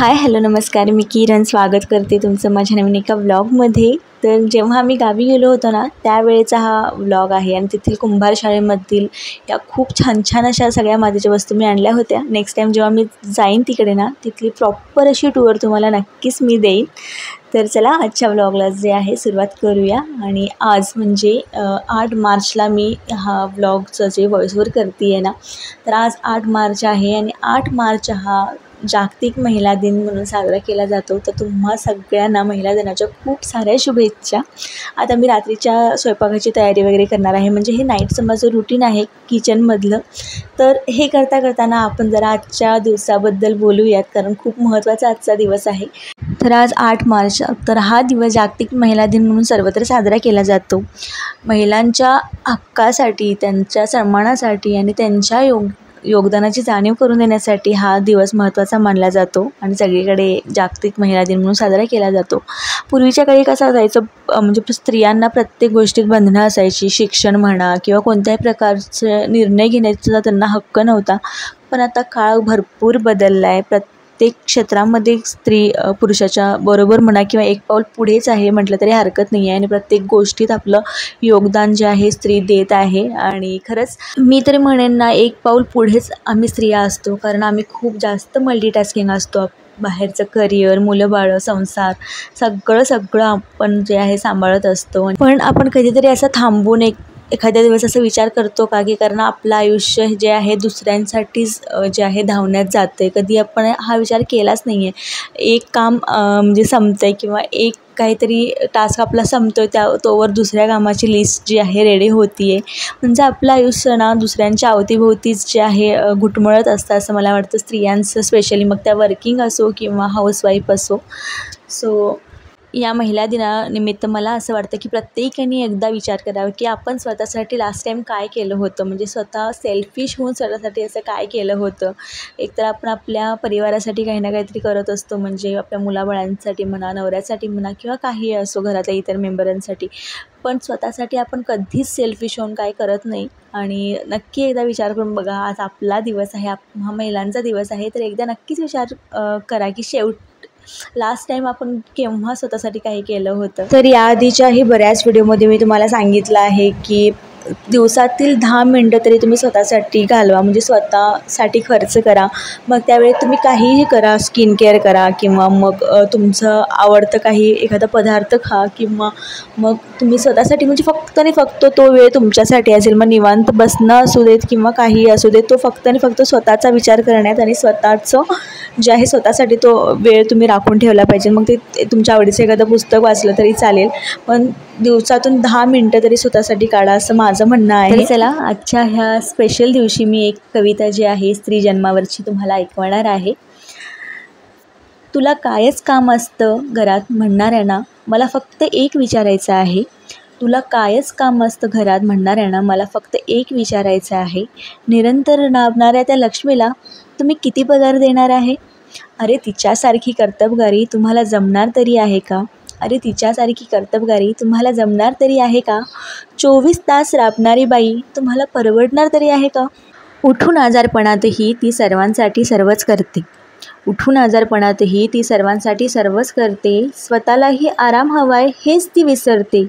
Hi hello नमस्कार, मी किरण स्वागत करते तुमचं माझ्या नवीन एका व्लॉगमध्ये. तर जेव्हा आम्ही गावी गेलो होतो ना त्यावेळेचा हा व्लॉग आहे आणि तेथील कुंभार शाळेमधील या खूप छान छान अशा सगळ्या मातीच्या वस्तू मी आणल्या होत्या. नेक्स्ट टाईम जेव्हा मी जाईन तिकडे ना तिथली प्रॉपर अशी टूर तुम्हाला नक्कीच मी देईन. तर चला आजच्या व्लॉगला जे आहे सुरुवात करूया. आणि आज म्हणजे 8 मार्चला मी हा व्लॉगचं जे व्हॉइसओव्हर करते आहे ना, तर आज 8 मार्च आहे आणि 8 मार्च हा जागतिक महिला दिन म्हणून साजरा केला जातो. तर तुम्हा सगळ्यांना महिला दिनाच्या खूप साऱ्या शुभेच्छा. आता मी रात्रीच्या स्वयंपाकाची तयारी वगैरे करणार आहे, म्हणजे हे नाईटचं माझं रुटीन आहे किचनमधलं. तर हे करताना आपण जरा आजच्या दिवसाबद्दल बोलूयात, कारण खूप महत्त्वाचा आजचा दिवस आहे. तर आज 8 मार्च, तर हा दिवस जागतिक महिला दिन म्हणून सर्वत्र साजरा केला जातो. महिलांच्या हक्कासाठी, त्यांच्या सन्मानासाठी आणि त्यांच्या योगदानाची जाणीव करून देण्यासाठी हा दिवस महत्त्वाचा मानला जातो आणि सगळीकडे जागतिक महिला दिन म्हणून साजरा केला जातो. पूर्वीच्या काळी कसं असायचं, म्हणजे स्त्रियांना प्रत्येक गोष्टीत बंधनं असायची. शिक्षण म्हणा किंवा कोणत्याही प्रकारचे निर्णय घेण्याचा त्यांना हक्क नव्हता. पण आता काळ भरपूर बदलला आहे. प्रत्येक क्षेत्रामध्ये स्त्री पुरुषाच्या बरोबर म्हणा किंवा एक पाऊल पुढेच आहे म्हटलं तरी हरकत नाही आहे. आणि प्रत्येक गोष्टीत आपलं योगदान जे आहे स्त्री देत आहे. आणि खरंच मी तरी म्हणेन ना, एक पाऊल पुढेच आम्ही स्त्रिया असतो, कारण आम्ही खूप जास्त मल्टीटास्किंग असतो. बाहेरचं करिअर, मुलं बाळं, संसार सगळं आपण जे आहे सांभाळत असतो. पण आपण कधीतरी असं थांबून एखाद्या दिवस असं विचार करतो का, की कारण आपलं आयुष्य जे आहे दुसऱ्यांसाठीच जे आहे धावण्यात जातं आहे. कधी आपण हा विचार केलाच नाही आहे. एक काम म्हणजे संपतं आहे किंवा एक काहीतरी टास्क आपला संपतो आहे, तोवर दुसऱ्या कामाची लिस्ट जी आहे रेडी होती आहे. म्हणजे आपलं आयुष्य ना दुसऱ्यांच्या अवतीभोवतीच जे आहे घुटमळत असतं असं मला वाटतं, स्त्रियांचं स्पेशली, मग त्या वर्किंग असो किंवा हाऊसवाईफ असो. सो या महिला दिनानिमित्त मला असं वाटतं की प्रत्येकाने एकदा विचार करावा की आपण स्वतःसाठी लास्ट टाईम काय केलं होतं, म्हणजे स्वतः सेल्फिश होऊन स्वतःसाठी असं काय केलं होतं. एकतर आपण आपल्या परिवारासाठी काही ना काहीतरी करत असतो, म्हणजे आपल्या मुलाबाळांसाठी म्हणा, नवऱ्यासाठी म्हणा किंवा काही असो घरातल्या इतर मेंबरांसाठी. पण स्वतःसाठी आपण कधीच सेल्फिश होऊन काय करत नाही. आणि नक्की एकदा विचार करून बघा, आज आपला दिवस आहे, हा महिलांचा दिवस आहे, तर एकदा नक्कीच विचार करा की लास्ट टाईम आपण केव्हा स्वतःसाठी काही केलं होतं. तर याआधीच्याही बऱ्याच व्हिडिओमध्ये मी तुम्हाला सांगितलं आहे की दिवसातील 10 मिनटं तरी तुम्ही स्वतःसाठी घालवा, म्हणजे स्वतःसाठी खर्च करा. मग त्यावेळी तुम्ही काहीही करा, स्किन केअर करा किंवा मग तुमचं आवडतं काही एखादा पदार्थ खा किंवा मग तुम्ही स्वतःसाठी, म्हणजे फक्त आणि फक्त तो वेळ तुमच्यासाठी असेल. मग निवांत बसणं असू देत किंवा काही असू देत, तो फक्त आणि फक्त स्वतःचा विचार करण्यात आणि स्वतःचं जे आहे स्वतःसाठी तो वेळ तुम्ही राखून ठेवला पाहिजे. मग ते तुमच्या आवडीचं एखादं पुस्तक वाचलं तरी चालेल, पण दिवसातून 10 मिनटं तरी स्वतःसाठी काढा, असं माझं म्हणणं आहे. तर चला आजच्या ह्या स्पेशल दिवशी मी एक कविता जी आहे स्त्री जन्मावरची तुम्हाला ऐकवणार आहे. तुला कायच काम असतं घरात म्हणणाऱ्यांना मला फक्त एक विचारायचं आहे. तुला कायच काम असतं घरात म्हणणाऱ्यांना मला फक्त एक विचारायचं आहे. निरंतर नाबणाऱ्या त्या लक्ष्मीला तुम्ही किती पगार देणार आहे? अरे तिच्यासारखी कर्तबगारी तुम्हाला जमणार तरी आहे का? अरे तिच्यासारखी कर्तबगारी तुम्हाला जमणार तरी आहे का? 24 तास राबणारी बाई तुम्हाला परवडणार तरी आहे का? उठून आजारपणातही ती सर्वांसाठी सर्वच करते. उठून आजारपणातही ती सर्वांसाठी सर्वच करते. स्वतःलाही आराम हवाय हेच ती विसरते.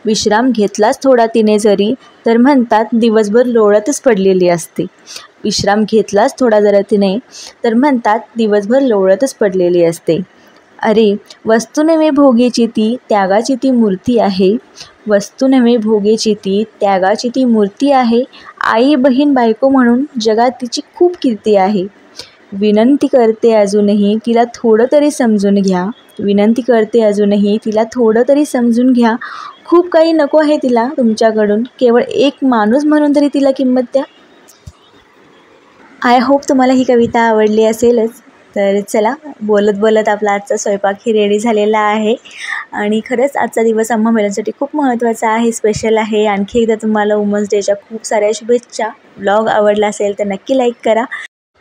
विश्राम घेतलाच थोडा तिने जरी तर म्हणतात दिवसभर लोळतच पडलेली असते. विश्राम घेतलाच थोडा जरा तिने तर म्हणतात दिवसभर लोळतच पडलेली असते. अरे वस्तू नव्हे भोगेची ती त्यागाची ती मूर्ती आहे. वस्तू नव्हे भोगेची ती त्यागाची ती मूर्ती आहे. आई बहीण बायको म्हणून जगात तिची खूप कीर्ती आहे. विनंती करते अजूनही तिला थोडं तरी समजून घ्या. विनंती करते अजूनही तिला थोडं तरी समजून घ्या. खूप काही नको आहे तिला तुमच्याकडून, केवळ एक माणूस म्हणून तरी तिला किंमत द्या. आय होप तुम्हाला ही कविता आवडली असेलच. तर चला, बोलत बोलत आपला आजचा स्वयंपाकही रेडी झालेला आहे. आणि खरंच आजचा दिवस आम्हा महिलांसाठी खूप महत्त्वाचा आहे, स्पेशल आहे. आणखी एकदा तुम्हाला वुमन्स डेच्या खूप साऱ्या शुभेच्छा. व्लॉग आवडला असेल तर नक्की लाईक करा.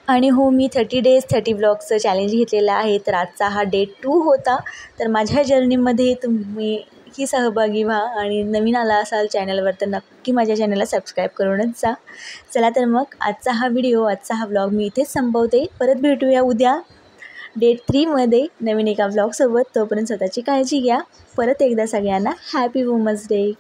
आणि हो, मी 30 days 30 व्लॉग्सचं चॅलेंज घेतलेलं आहे. तर आजचा हा डे 2 होता. तर माझ्या जर्नीमध्ये तुम्ही ही सहभागी व्हा आणि नवीन आला असाल चॅनलवर तर नक्की माझ्या चॅनलला सबस्क्राईब करूनच जा. चला तर मग आजचा हा व्हिडिओ, आजचा हा व्लॉग मी इथेच संपवते. परत भेटूया उद्या डे 3मध्ये नवीन एका व्लॉगसोबत. तोपर्यंत स्वतःची काळजी घ्या. परत एकदा सगळ्यांना हॅपी वुमन्स डे.